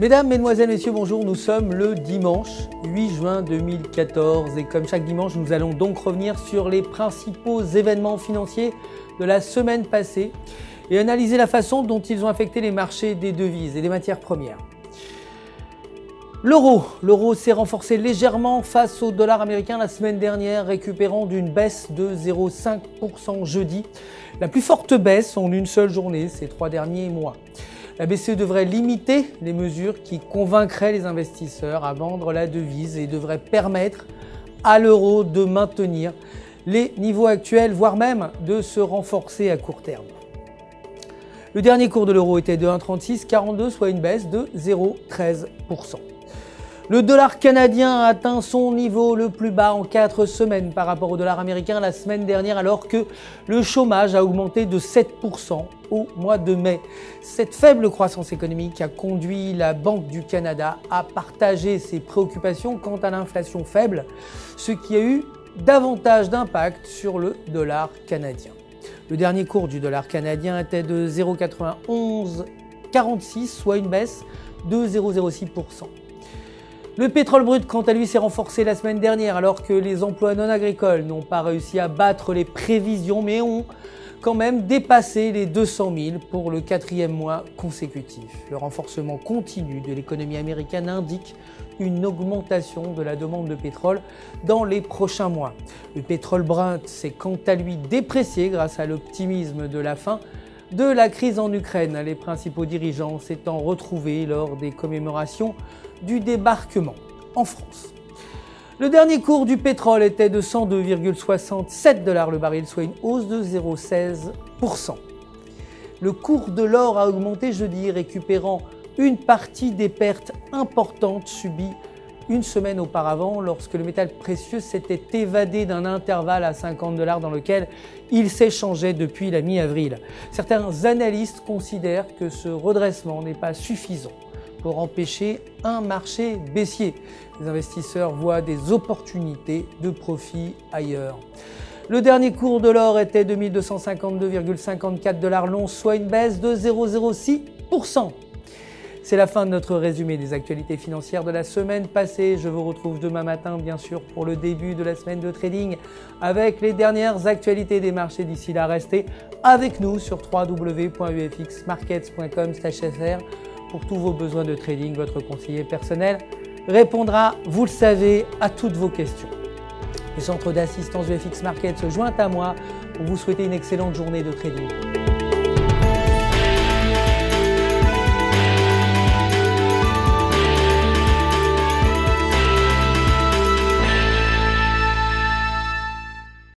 Mesdames, Mesdemoiselles, Messieurs, bonjour, nous sommes le dimanche 8 juin 2014 et comme chaque dimanche, nous allons donc revenir sur les principaux événements financiers de la semaine passée et analyser la façon dont ils ont affecté les marchés des devises et des matières premières. L'euro s'est renforcé légèrement face au dollar américain la semaine dernière, récupérant d'une baisse de 0,5% jeudi, la plus forte baisse en une seule journée ces 3 derniers mois. La BCE devrait limiter les mesures qui convaincraient les investisseurs à vendre la devise et devrait permettre à l'euro de maintenir les niveaux actuels, voire même de se renforcer à court terme. Le dernier cours de l'euro était de 1,3642, soit une baisse de 0,13%. Le dollar canadien a atteint son niveau le plus bas en 4 semaines par rapport au dollar américain la semaine dernière, alors que le chômage a augmenté de 7% au mois de mai. Cette faible croissance économique a conduit la Banque du Canada à partager ses préoccupations quant à l'inflation faible, ce qui a eu davantage d'impact sur le dollar canadien. Le dernier cours du dollar canadien était de 0,9146, soit une baisse de 0,06%. Le pétrole brut, quant à lui, s'est renforcé la semaine dernière alors que les emplois non agricoles n'ont pas réussi à battre les prévisions mais ont quand même dépassé les 200 000 pour le 4e mois consécutif. Le renforcement continu de l'économie américaine indique une augmentation de la demande de pétrole dans les prochains mois. Le pétrole brut s'est quant à lui déprécié grâce à l'optimisme de la fin de la crise en Ukraine, les principaux dirigeants s'étant retrouvés lors des commémorations du débarquement en France. Le dernier cours du pétrole était de 102,67 $ le baril, soit une hausse de 0,16%. Le cours de l'or a augmenté jeudi, récupérant une partie des pertes importantes subies une semaine auparavant lorsque le métal précieux s'était évadé d'un intervalle à 50 $ dans lequel il s'échangeait depuis la mi-avril. Certains analystes considèrent que ce redressement n'est pas suffisant pour empêcher un marché baissier. Les investisseurs voient des opportunités de profit ailleurs. Le dernier cours de l'or était de 1252,54 $ l'once, soit une baisse de 0,06%. C'est la fin de notre résumé des actualités financières de la semaine passée. Je vous retrouve demain matin, bien sûr, pour le début de la semaine de trading avec les dernières actualités des marchés. D'ici là, restez avec nous sur www.ufxmarkets.com/fr pour tous vos besoins de trading. Votre conseiller personnel répondra, vous le savez, à toutes vos questions. Le centre d'assistance UFX Markets se joint à moi pour vous souhaiter une excellente journée de trading.